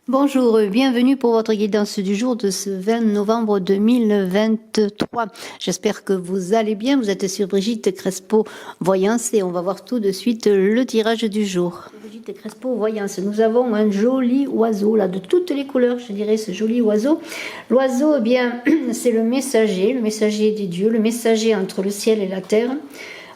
Bonjour, bienvenue pour votre guidance du jour de ce 20 novembre 2023. J'espère que vous allez bien. Vous êtes sur Brigitte Crespo Voyance et on va voir tout de suite le tirage du jour. Brigitte Crespo Voyance, nous avons un joli oiseau là de toutes les couleurs, je dirais, ce joli oiseau. L'oiseau, eh bien, c'est le messager des dieux, le messager entre le ciel et la terre.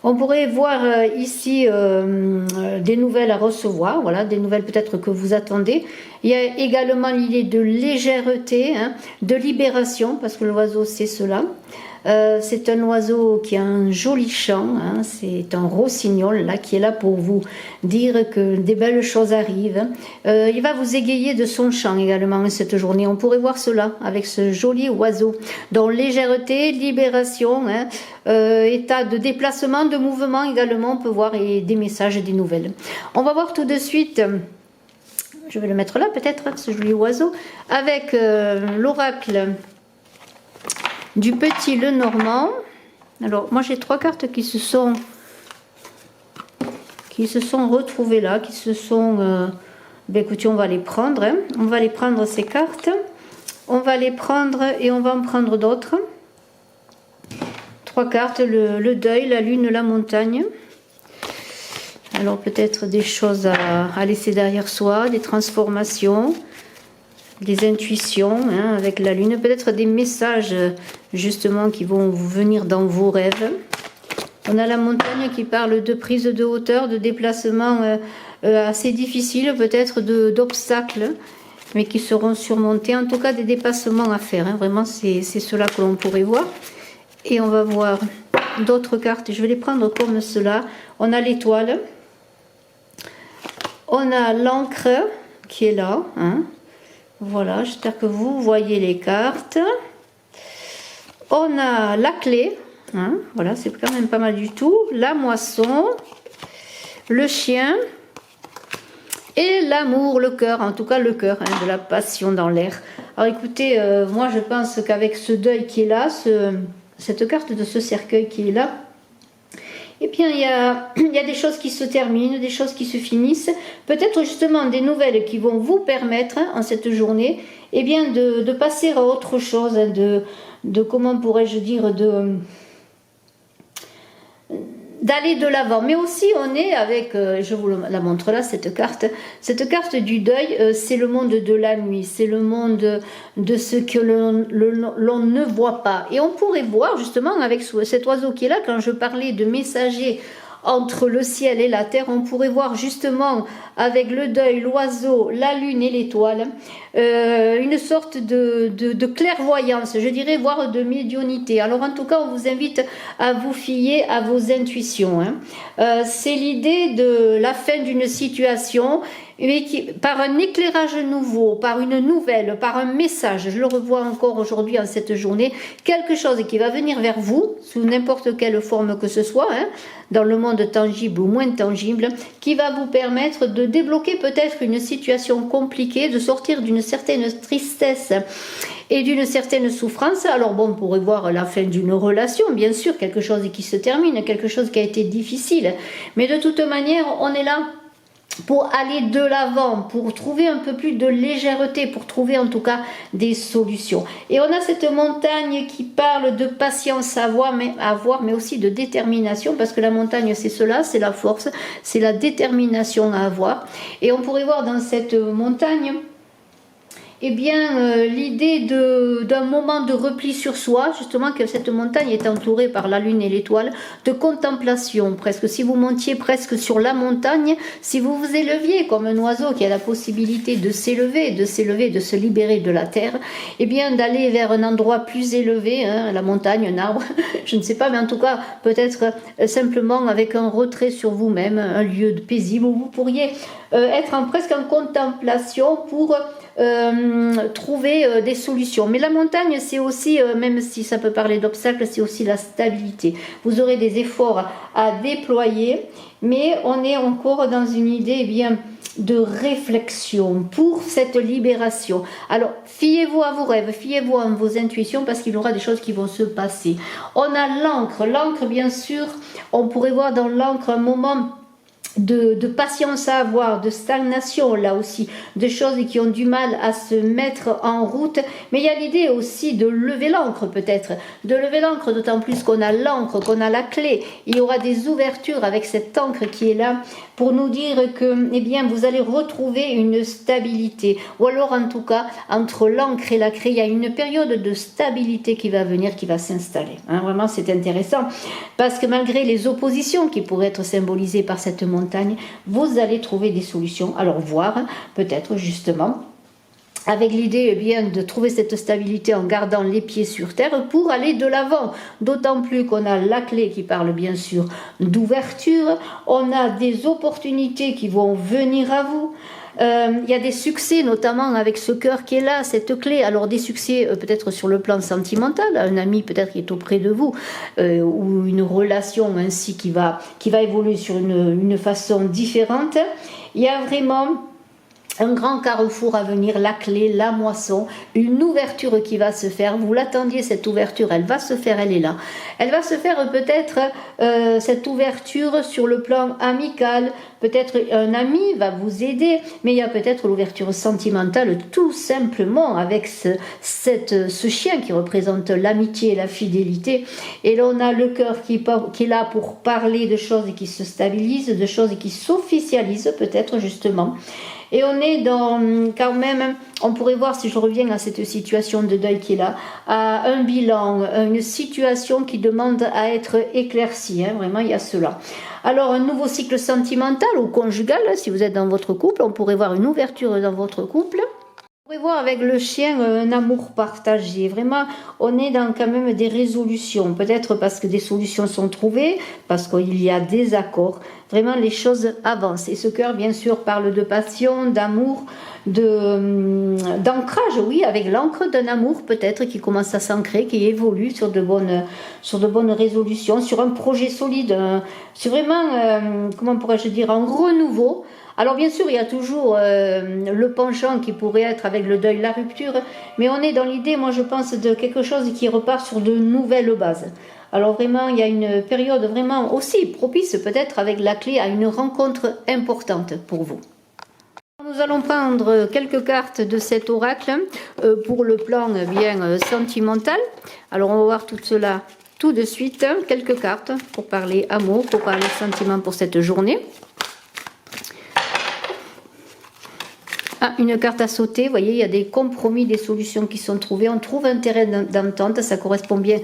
On pourrait voir ici des nouvelles à recevoir, voilà, des nouvelles peut-être que vous attendez. Il y a également l'idée de légèreté, de libération, parce que l'oiseau c'est cela. C'est un oiseau qui a un joli chant, c'est un rossignol là, qui est là pour vous dire que des belles choses arrivent. Il va vous égayer de son chant également cette journée. On pourrait voir cela avec ce joli oiseau. Donc légèreté, libération, état de déplacement, de mouvement également, on peut voir et des messages et des nouvelles. On va voir tout de suite. Je vais le mettre là peut-être, ce joli oiseau, avec l'oracle du petit Lenormand. Alors moi j'ai trois cartes qui se sont retrouvées là, qui se sont... ben écoutez, on va les prendre, on va les prendre ces cartes, on va les prendre et on va en prendre d'autres. Trois cartes, le deuil, la lune, la montagne. Alors peut-être des choses à laisser derrière soi, des transformations, des intuitions avec la lune, peut-être des messages justement qui vont vous venir dans vos rêves. On a la montagne qui parle de prise de hauteur, de déplacement assez difficile, peut-être d'obstacles, mais qui seront surmontés, en tout cas des dépassements à faire. Vraiment, c'est cela que l'on pourrait voir. Et on va voir d'autres cartes, je vais les prendre comme cela. On a l'étoile, on a l'encre qui est là, voilà, j'espère que vous voyez les cartes. On a la clé, voilà, c'est quand même pas mal du tout. La moisson, le chien et l'amour, le cœur, en tout cas le cœur, de la passion dans l'air. Alors écoutez, moi je pense qu'avec ce deuil qui est là, cette carte de ce cercueil qui est là, eh bien, il y a des choses qui se terminent, des choses qui se finissent. Peut-être justement des nouvelles qui vont vous permettre, en cette journée, eh bien, de passer à autre chose, de comment pourrais-je dire, d'aller de l'avant. Mais aussi, on est avec, je vous la montre là, cette carte du deuil, c'est le monde de la nuit, c'est le monde de ce que l'on ne voit pas. Et on pourrait voir justement avec cet oiseau qui est là, quand je parlais de messager entre le ciel et la terre, on pourrait voir justement avec le deuil, l'oiseau, la lune et l'étoile, une sorte de clairvoyance, je dirais, voire de médiumnité. Alors en tout cas, on vous invite à vous fier à vos intuitions. C'est l'idée de la fin d'une situation, mais par un éclairage nouveau, par une nouvelle, par un message, je le revois encore aujourd'hui en cette journée, quelque chose qui va venir vers vous, sous n'importe quelle forme que ce soit, dans le monde tangible ou moins tangible, qui va vous permettre de débloquer peut-être une situation compliquée, de sortir d'une certaine tristesse et d'une certaine souffrance. Alors bon, on pourrait voir la fin d'une relation, bien sûr, quelque chose qui se termine, quelque chose qui a été difficile, mais de toute manière, on est là pour aller de l'avant, pour trouver un peu plus de légèreté, pour trouver en tout cas des solutions. Et on a cette montagne qui parle de patience à avoir, mais aussi de détermination, parce que la montagne c'est cela, c'est la force, c'est la détermination à avoir. Et on pourrait voir dans cette montagne, eh bien, l'idée d'un moment de repli sur soi, justement que cette montagne est entourée par la lune et l'étoile, de contemplation presque. Si vous montiez presque sur la montagne, si vous vous éleviez comme un oiseau qui a la possibilité de s'élever, de se libérer de la terre, eh bien d'aller vers un endroit plus élevé, la montagne, un arbre, je ne sais pas, mais en tout cas peut-être simplement avec un retrait sur vous-même, un lieu paisible où vous pourriez être presque en contemplation pour trouver des solutions. Mais la montagne, c'est aussi, même si ça peut parler d'obstacles, c'est aussi la stabilité. Vous aurez des efforts à déployer, mais on est encore dans une idée bien de réflexion pour cette libération. Alors, fiez-vous à vos rêves, fiez-vous à vos intuitions, parce qu'il y aura des choses qui vont se passer. On a l'encre. L'encre, bien sûr, on pourrait voir dans l'encre un moment de patience à avoir, de stagnation là aussi, de choses qui ont du mal à se mettre en route, mais il y a l'idée aussi de lever l'ancre peut-être, de lever l'ancre d'autant plus qu'on a l'encre, qu'on a la clé, il y aura des ouvertures avec cette encre qui est là pour nous dire que eh bien, vous allez retrouver une stabilité, ou alors en tout cas entre l'encre et la clé, il y a une période de stabilité qui va venir, qui va s'installer, hein, vraiment c'est intéressant, parce que malgré les oppositions qui pourraient être symbolisées par cette montagne, vous allez trouver des solutions. Alors voir, peut-être justement, avec l'idée eh bien de trouver cette stabilité en gardant les pieds sur terre pour aller de l'avant. D'autant plus qu'on a la clé qui parle bien sûr d'ouverture, on a des opportunités qui vont venir à vous. Il y a des succès, notamment avec ce cœur qui est là, cette clé. Alors des succès peut-être sur le plan sentimental, un ami peut-être qui est auprès de vous, ou une relation ainsi qui va évoluer sur une façon différente. Il y a vraiment un grand carrefour à venir, la clé, la moisson, une ouverture qui va se faire. Vous l'attendiez, cette ouverture, elle va se faire, elle est là. Elle va se faire peut-être, cette ouverture sur le plan amical. Peut-être un ami va vous aider, mais il y a peut-être l'ouverture sentimentale tout simplement avec ce chien qui représente l'amitié et la fidélité. Et là, on a le cœur qui est là pour parler de choses qui se stabilisent, de choses qui s'officialisent peut-être justement. Et on est dans, quand même, on pourrait voir, si je reviens à cette situation de deuil qui est là, à un bilan, une situation qui demande à être éclaircie, hein, vraiment il y a cela. Alors un nouveau cycle sentimental ou conjugal, si vous êtes dans votre couple, on pourrait voir une ouverture dans votre couple. On pourrait voir avec le chien un amour partagé. Vraiment, on est dans quand même des résolutions. Peut-être parce que des solutions sont trouvées, parce qu'il y a des accords. Vraiment, les choses avancent. Et ce cœur, bien sûr, parle de passion, d'amour, d'ancrage, oui, avec l'encre d'un amour peut-être qui commence à s'ancrer, qui évolue sur de bonnes résolutions, sur un projet solide, sur vraiment, comment pourrais-je dire, un renouveau. Alors bien sûr, il y a toujours le penchant qui pourrait être avec le deuil, la rupture, mais on est dans l'idée, moi je pense, de quelque chose qui repart sur de nouvelles bases. Alors vraiment, il y a une période vraiment aussi propice peut-être avec la clé à une rencontre importante pour vous. Nous allons prendre quelques cartes de cet oracle pour le plan bien sentimental. Alors on va voir tout cela tout de suite. Quelques cartes pour parler amour, pour parler sentiment pour cette journée. Ah, une carte à sauter, vous voyez, il y a des compromis, des solutions qui sont trouvées. On trouve un terrain d'entente, ça correspond bien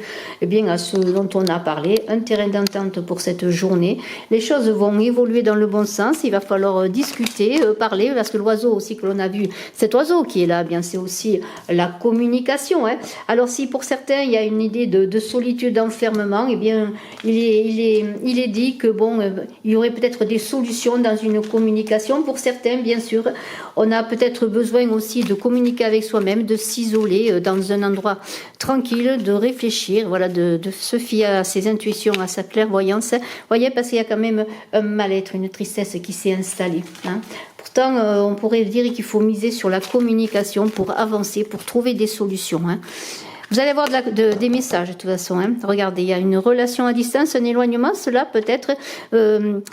à ce dont on a parlé. Un terrain d'entente pour cette journée. Les choses vont évoluer dans le bon sens. Il va falloir discuter, parler, parce que l'oiseau aussi que l'on a vu, cet oiseau qui est là, bien c'est aussi la communication. Hein. Alors si pour certains il y a une idée de solitude, d'enfermement, eh bien il est dit que bon, il y aurait peut-être des solutions dans une communication. Pour certains, bien sûr, on a peut-être besoin aussi de communiquer avec soi-même, de s'isoler dans un endroit tranquille, de réfléchir, voilà, de se fier à ses intuitions, à sa clairvoyance. Vous voyez, parce qu'il y a quand même un mal-être, une tristesse qui s'est installée. Hein. Pourtant, on pourrait dire qu'il faut miser sur la communication pour avancer, pour trouver des solutions. Hein. Vous allez avoir des messages de toute façon. Hein. Regardez, il y a une relation à distance, un éloignement, cela peut-être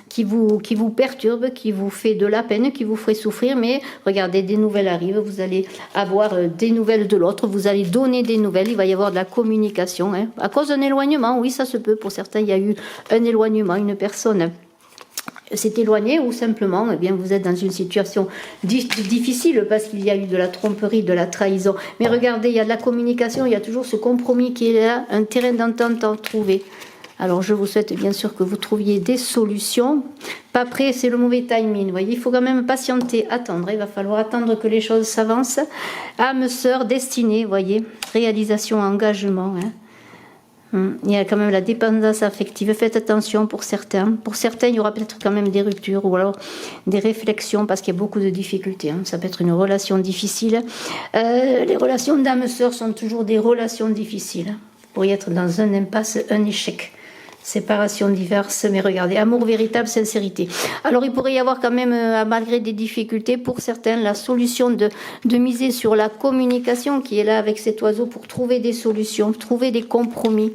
qui vous perturbe, qui vous fait de la peine, qui vous ferait souffrir. Mais regardez, des nouvelles arrivent, vous allez avoir des nouvelles de l'autre, vous allez donner des nouvelles, il va y avoir de la communication. Hein. À cause d'un éloignement, oui, ça se peut. Pour certains, il y a eu un éloignement, une personne s'est éloigné ou simplement eh bien, vous êtes dans une situation difficile parce qu'il y a eu de la tromperie, de la trahison. Mais regardez, il y a de la communication, il y a toujours ce compromis qui est là, un terrain d'entente à trouver. Alors je vous souhaite bien sûr que vous trouviez des solutions. Pas prêt, c'est le mauvais timing. Vous voyez, il faut quand même patienter, attendre. Il va falloir attendre que les choses s'avancent. Âme sœur, destinée, vous voyez, réalisation, engagement. Hein. Il y a quand même la dépendance affective. Faites attention pour certains. Pour certains, il y aura peut-être quand même des ruptures ou alors des réflexions parce qu'il y a beaucoup de difficultés. Hein. Ça peut être une relation difficile. Les relations d'âme-sœur sont toujours des relations difficiles. Vous pourriez être dans un impasse, un échec. Séparation diverses, mais regardez, amour véritable, sincérité. Alors il pourrait y avoir quand même, malgré des difficultés, pour certains, la solution de miser sur la communication qui est là avec cet oiseau pour trouver des solutions, trouver des compromis.